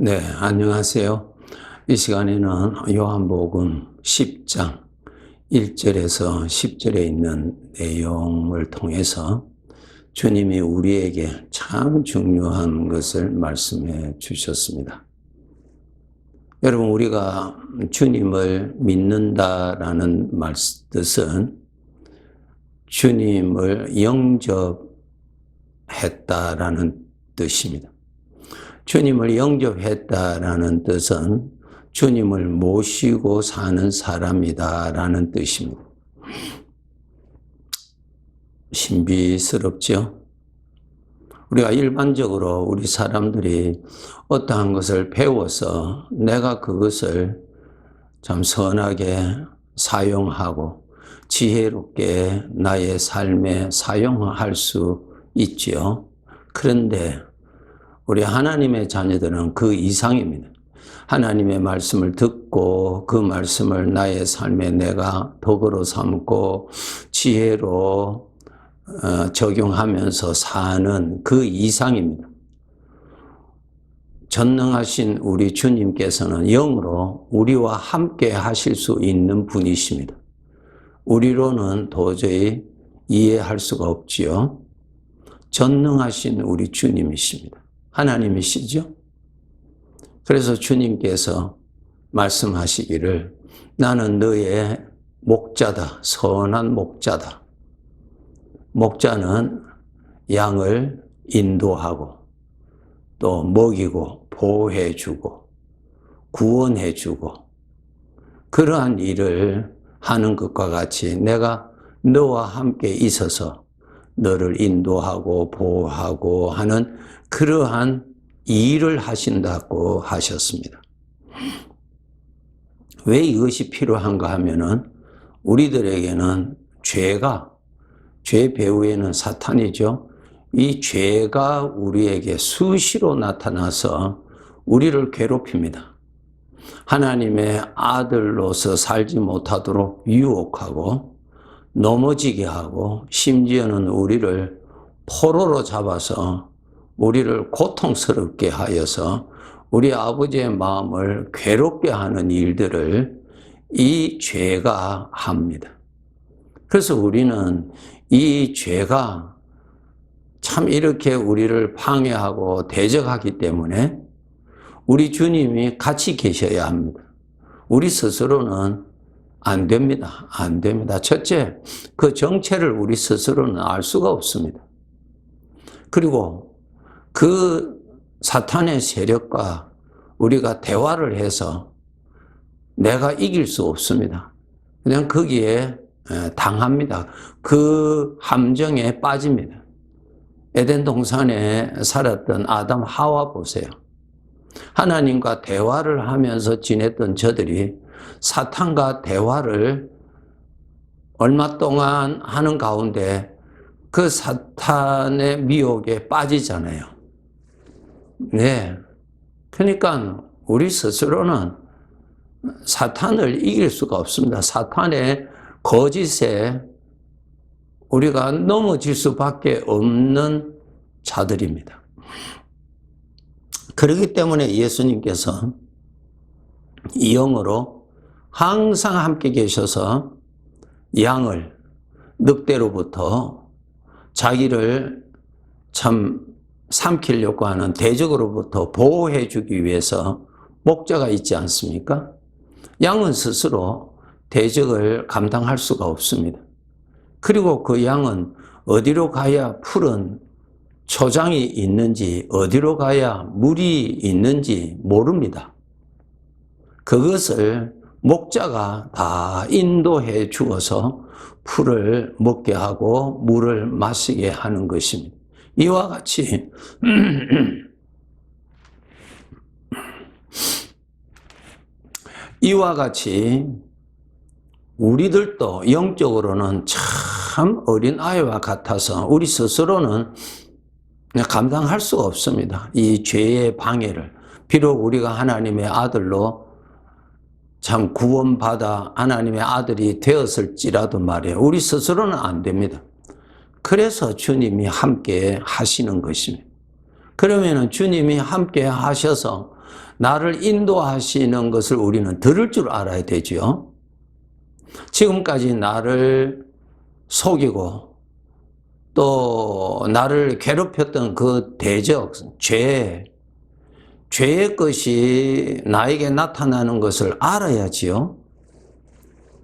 네, 안녕하세요. 이 시간에는 요한복음 10장 1절에서 10절에 있는 내용을 통해서 주님이 우리에게 참 중요한 것을 말씀해 주셨습니다. 여러분, 우리가 주님을 믿는다라는 뜻은 주님을 영접했다라는 뜻입니다. 주님을 영접했다라는 뜻은 주님을 모시고 사는 사람이다라는 뜻입니다. 신비스럽죠? 우리가 일반적으로 우리 사람들이 어떠한 것을 배워서 내가 그것을 참 선하게 사용하고 지혜롭게 나의 삶에 사용할 수 있죠. 그런데 우리 하나님의 자녀들은 그 이상입니다. 하나님의 말씀을 듣고 그 말씀을 나의 삶에 내가 덕으로 삼고 지혜로 적용하면서 사는 그 이상입니다. 전능하신 우리 주님께서는 영으로 우리와 함께 하실 수 있는 분이십니다. 우리로는 도저히 이해할 수가 없지요. 전능하신 우리 주님이십니다. 하나님이시죠? 그래서 주님께서 말씀하시기를 나는 너의 목자다. 선한 목자다. 목자는 양을 인도하고 또 먹이고 보호해주고 구원해주고 그러한 일을 하는 것과 같이 내가 너와 함께 있어서 너를 인도하고 보호하고 하는 그러한 일을 하신다고 하셨습니다. 왜 이것이 필요한가 하면은 우리들에게는 죄 배후에는 사탄이죠. 이 죄가 우리에게 수시로 나타나서 우리를 괴롭힙니다. 하나님의 아들로서 살지 못하도록 유혹하고 넘어지게 하고 심지어는 우리를 포로로 잡아서 우리를 고통스럽게 하여서 우리 아버지의 마음을 괴롭게 하는 일들을 이 죄가 합니다. 그래서 우리는 이 죄가 참 이렇게 우리를 방해하고 대적하기 때문에 우리 주님이 같이 계셔야 합니다. 우리 스스로는 안 됩니다. 안 됩니다. 첫째, 그 정체를 우리 스스로는 알 수가 없습니다. 그리고 그 사탄의 세력과 우리가 대화를 해서 내가 이길 수 없습니다. 그냥 거기에 당합니다. 그 함정에 빠집니다. 에덴 동산에 살았던 아담 하와 보세요. 하나님과 대화를 하면서 지냈던 저들이 사탄과 대화를 얼마 동안 하는 가운데 그 사탄의 미혹에 빠지잖아요. 네. 그러니까 우리 스스로는 사탄을 이길 수가 없습니다. 사탄의 거짓에 우리가 넘어질 수밖에 없는 자들입니다. 그렇기 때문에 예수님께서 이 영으로 항상 함께 계셔서 양을 늑대로부터 자기를 참 삼키려고 하는 대적으로부터 보호해 주기 위해서 목자가 있지 않습니까? 양은 스스로 대적을 감당할 수가 없습니다. 그리고 그 양은 어디로 가야 푸른 초장이 있는지 어디로 가야 물이 있는지 모릅니다. 그것을 목자가 다 인도해 주어서 풀을 먹게 하고 물을 마시게 하는 것입니다. 이와 같이 우리들도 영적으로는 참 어린 아이와 같아서 우리 스스로는 감당할 수가 없습니다. 이 죄의 방해를. 비록 우리가 하나님의 아들로 참 구원받아 하나님의 아들이 되었을지라도 말이에요. 우리 스스로는 안 됩니다. 그래서 주님이 함께 하시는 것입니다. 그러면은 주님이 함께 하셔서 나를 인도하시는 것을 우리는 들을 줄 알아야 되지요. 지금까지 나를 속이고 또 나를 괴롭혔던 그 대적, 죄의 것이 나에게 나타나는 것을 알아야지요.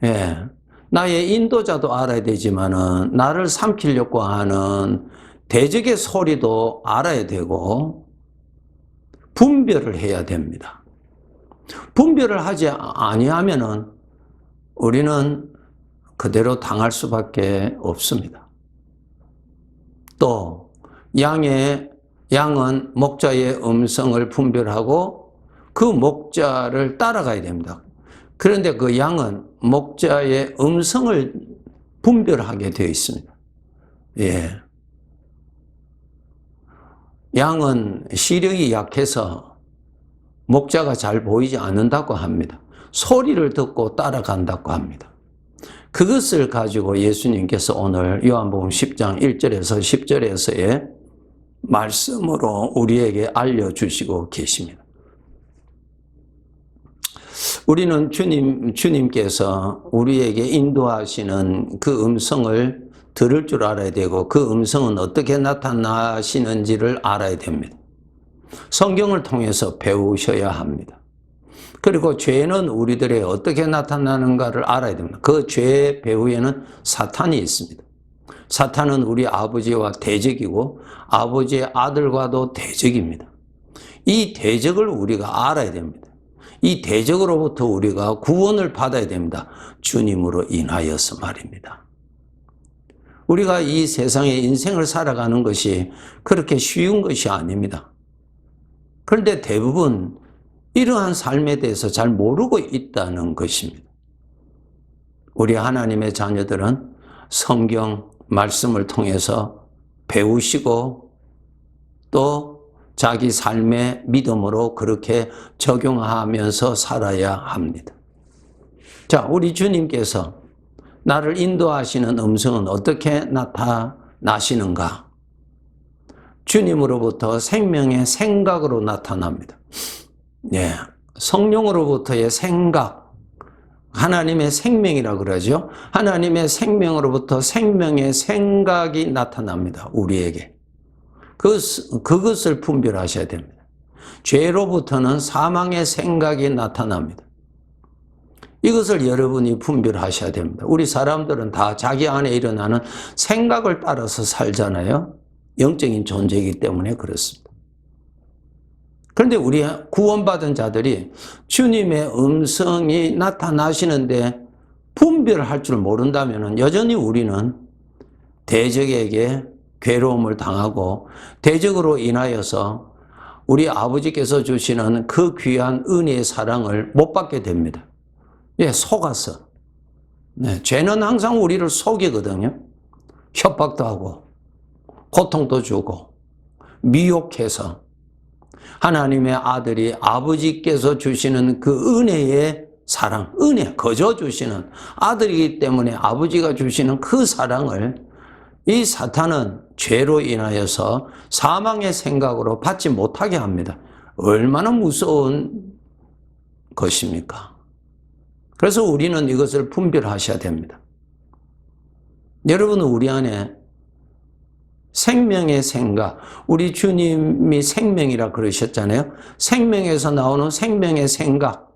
예. 나의 인도자도 알아야 되지만은 나를 삼키려고 하는 대적의 소리도 알아야 되고 분별을 해야 됩니다. 분별을 하지 아니하면은 우리는 그대로 당할 수밖에 없습니다. 또 양은 목자의 음성을 분별하고 그 목자를 따라가야 됩니다. 그런데 그 양은 목자의 음성을 분별하게 되어 있습니다. 예. 양은 시력이 약해서 목자가 잘 보이지 않는다고 합니다. 소리를 듣고 따라간다고 합니다. 그것을 가지고 예수님께서 오늘 요한복음 10장 1절에서 10절에서의 말씀으로 우리에게 알려주시고 계십니다. 우리는 주님께서 우리에게 인도하시는 그 음성을 들을 줄 알아야 되고 그 음성은 어떻게 나타나시는지를 알아야 됩니다. 성경을 통해서 배우셔야 합니다. 그리고 죄는 우리들의 어떻게 나타나는가를 알아야 됩니다. 그 죄의 배후에는 사탄이 있습니다. 사탄은 우리 아버지와 대적이고 아버지의 아들과도 대적입니다. 이 대적을 우리가 알아야 됩니다. 이 대적으로부터 우리가 구원을 받아야 됩니다. 주님으로 인하여서 말입니다. 우리가 이 세상에 인생을 살아가는 것이 그렇게 쉬운 것이 아닙니다. 그런데 대부분 이러한 삶에 대해서 잘 모르고 있다는 것입니다. 우리 하나님의 자녀들은 성경 말씀을 통해서 배우시고 또 자기 삶의 믿음으로 그렇게 적용하면서 살아야 합니다. 자, 우리 주님께서 나를 인도하시는 음성은 어떻게 나타나시는가? 주님으로부터 생명의 생각으로 나타납니다. 예, 성령으로부터의 생각, 하나님의 생명이라고 그러죠. 하나님의 생명으로부터 생명의 생각이 나타납니다. 우리에게. 그것을 분별하셔야 됩니다. 죄로부터는 사망의 생각이 나타납니다. 이것을 여러분이 분별하셔야 됩니다. 우리 사람들은 다 자기 안에 일어나는 생각을 따라서 살잖아요. 영적인 존재이기 때문에 그렇습니다. 그런데 우리 구원받은 자들이 주님의 음성이 나타나시는데 분별할 줄 모른다면 여전히 우리는 대적에게 괴로움을 당하고 대적으로 인하여서 우리 아버지께서 주시는 그 귀한 은혜의 사랑을 못 받게 됩니다. 예, 속아서. 네, 죄는 항상 우리를 속이거든요. 협박도 하고 고통도 주고 미혹해서 하나님의 아들이 아버지께서 주시는 그 은혜의 사랑, 은혜, 거저 주시는 아들이기 때문에 아버지가 주시는 그 사랑을 이 사탄은 죄로 인하여서 사망의 생각으로 받지 못하게 합니다. 얼마나 무서운 것입니까? 그래서 우리는 이것을 분별하셔야 됩니다. 여러분은 우리 안에 생명의 생각, 우리 주님이 생명이라 그러셨잖아요. 생명에서 나오는 생명의 생각,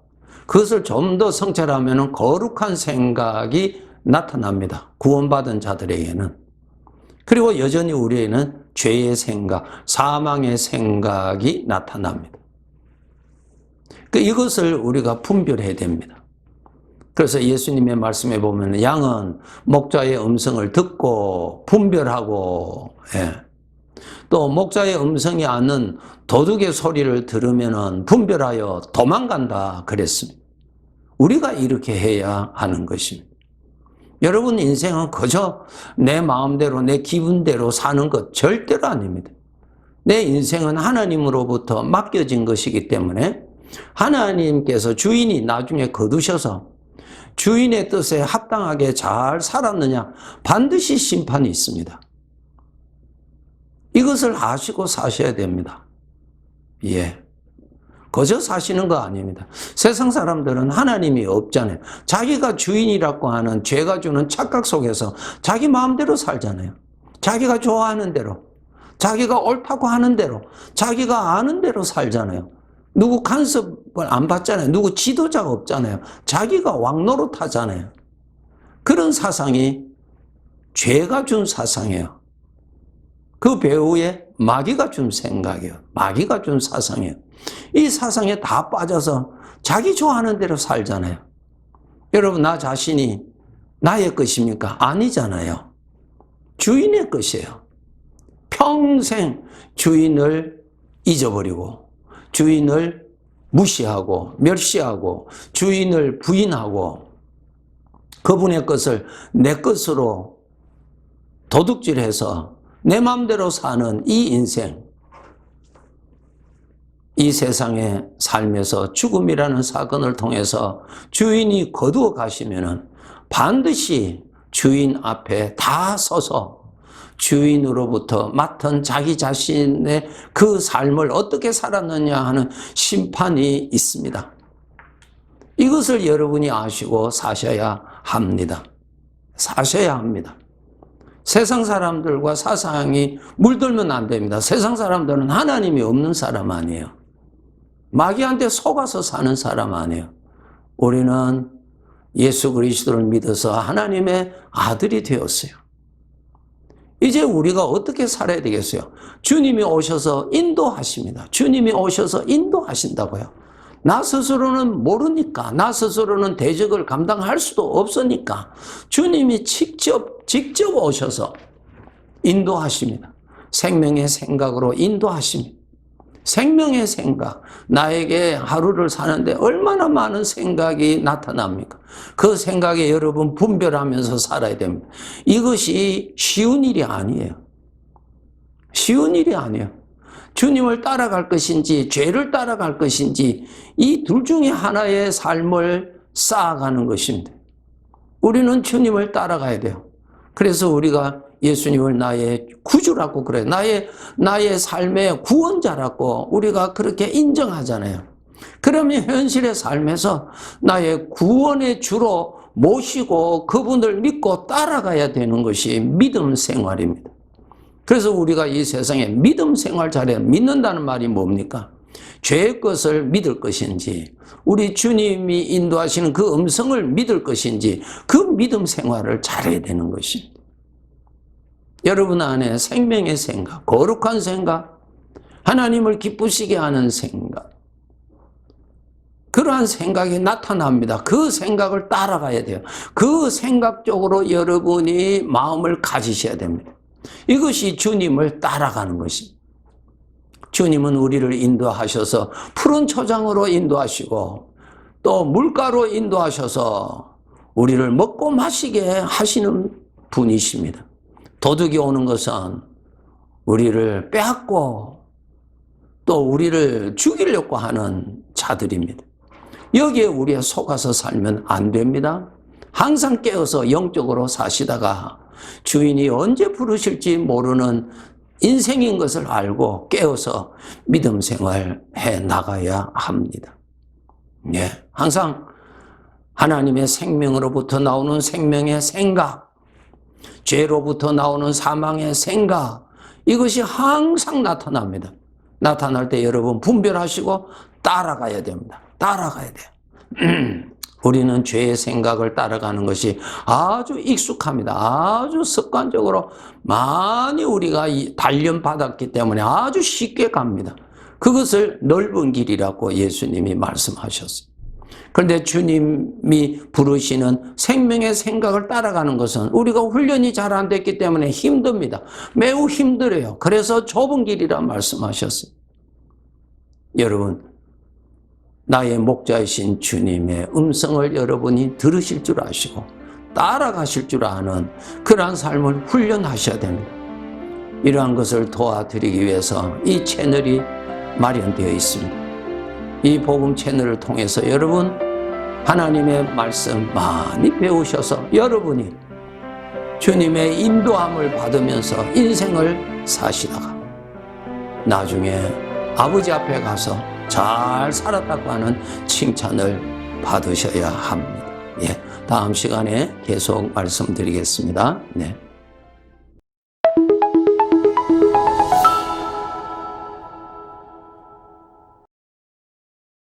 그것을 좀 더 성찰하면 거룩한 생각이 나타납니다. 구원받은 자들에게는. 그리고 여전히 우리에는 죄의 생각, 사망의 생각이 나타납니다. 이것을 우리가 분별해야 됩니다. 그래서 예수님의 말씀에 보면 양은 목자의 음성을 듣고 분별하고, 예. 또 목자의 음성이 아는 도둑의 소리를 들으면 분별하여 도망간다 그랬습니다. 우리가 이렇게 해야 하는 것입니다. 여러분 인생은 그저 내 마음대로 내 기분대로 사는 것 절대로 아닙니다. 내 인생은 하나님으로부터 맡겨진 것이기 때문에 하나님께서 주인이 나중에 거두셔서 주인의 뜻에 합당하게 잘 살았느냐 반드시 심판이 있습니다. 이것을 아시고 사셔야 됩니다. 예. 거저 사시는 거 아닙니다. 세상 사람들은 하나님이 없잖아요. 자기가 주인이라고 하는 죄가 주는 착각 속에서 자기 마음대로 살잖아요. 자기가 좋아하는 대로, 자기가 옳다고 하는 대로, 자기가 아는 대로 살잖아요. 누구 간섭을 안 받잖아요. 누구 지도자가 없잖아요. 자기가 왕노릇 하잖아요. 그런 사상이 죄가 준 사상이에요. 그 배후에 마귀가 준 생각이에요. 마귀가 준 사상이에요. 이 사상에 다 빠져서 자기 좋아하는 대로 살잖아요. 여러분, 나 자신이 나의 것입니까? 아니잖아요. 주인의 것이에요. 평생 주인을 잊어버리고, 주인을 무시하고, 멸시하고, 주인을 부인하고, 그분의 것을 내 것으로 도둑질해서 내 마음대로 사는 이 인생, 이 세상의 삶에서 죽음이라는 사건을 통해서 주인이 거두어 가시면은 반드시 주인 앞에 다 서서 주인으로부터 맡은 자기 자신의 그 삶을 어떻게 살았느냐 하는 심판이 있습니다. 이것을 여러분이 아시고 사셔야 합니다. 사셔야 합니다. 세상 사람들과 사상이 물들면 안 됩니다. 세상 사람들은 하나님이 없는 사람 아니에요. 마귀한테 속아서 사는 사람 아니에요. 우리는 예수 그리스도를 믿어서 하나님의 아들이 되었어요. 이제 우리가 어떻게 살아야 되겠어요? 주님이 오셔서 인도하십니다. 주님이 오셔서 인도하신다고요. 나 스스로는 모르니까, 나 스스로는 대적을 감당할 수도 없으니까 주님이 직접 오셔서 인도하십니다. 생명의 생각으로 인도하십니다. 생명의 생각, 나에게 하루를 사는데 얼마나 많은 생각이 나타납니까? 그 생각에 여러분 분별하면서 살아야 됩니다. 이것이 쉬운 일이 아니에요. 쉬운 일이 아니에요. 주님을 따라갈 것인지 죄를 따라갈 것인지 이 둘 중에 하나의 삶을 쌓아가는 것입니다. 우리는 주님을 따라가야 돼요. 그래서 우리가 예수님을 나의 구주라고 그래요. 나의 삶의 구원자라고 우리가 그렇게 인정하잖아요. 그러면 현실의 삶에서 나의 구원의 주로 모시고 그분을 믿고 따라가야 되는 것이 믿음 생활입니다. 그래서 우리가 이 세상에 믿음 생활 잘해야 믿는다는 말이 뭡니까? 죄의 것을 믿을 것인지 우리 주님이 인도하시는 그 음성을 믿을 것인지 그 믿음 생활을 잘해야 되는 것입니다. 여러분 안에 생명의 생각, 거룩한 생각, 하나님을 기쁘시게 하는 생각, 그러한 생각이 나타납니다. 그 생각을 따라가야 돼요. 그 생각 쪽으로 여러분이 마음을 가지셔야 됩니다. 이것이 주님을 따라가는 것입니다. 주님은 우리를 인도하셔서 푸른 초장으로 인도하시고 또 물가로 인도하셔서 우리를 먹고 마시게 하시는 분이십니다. 도둑이 오는 것은 우리를 빼앗고 또 우리를 죽이려고 하는 자들입니다. 여기에 우리가 속아서 살면 안 됩니다. 항상 깨어서 영적으로 사시다가 주인이 언제 부르실지 모르는 인생인 것을 알고 깨어서 믿음 생활 해 나가야 합니다. 예, 항상 하나님의 생명으로부터 나오는 생명의 생각, 죄로부터 나오는 사망의 생각, 이것이 항상 나타납니다. 나타날 때 여러분 분별하시고 따라가야 됩니다. 따라가야 돼요. 우리는 죄의 생각을 따라가는 것이 아주 익숙합니다. 아주 습관적으로 많이 우리가 단련받았기 때문에 아주 쉽게 갑니다. 그것을 넓은 길이라고 예수님이 말씀하셨어요. 그런데 주님이 부르시는 생명의 생각을 따라가는 것은 우리가 훈련이 잘 안 됐기 때문에 힘듭니다. 매우 힘들어요. 그래서 좁은 길이라 말씀하셨어요. 여러분, 나의 목자이신 주님의 음성을 여러분이 들으실 줄 아시고 따라가실 줄 아는 그러한 삶을 훈련하셔야 됩니다. 이러한 것을 도와드리기 위해서 이 채널이 마련되어 있습니다. 이 복음 채널을 통해서 여러분 하나님의 말씀 많이 배우셔서 여러분이 주님의 인도함을 받으면서 인생을 사시다가 나중에 아버지 앞에 가서 잘 살았다고 하는 칭찬을 받으셔야 합니다. 예, 다음 시간에 계속 말씀드리겠습니다. 네.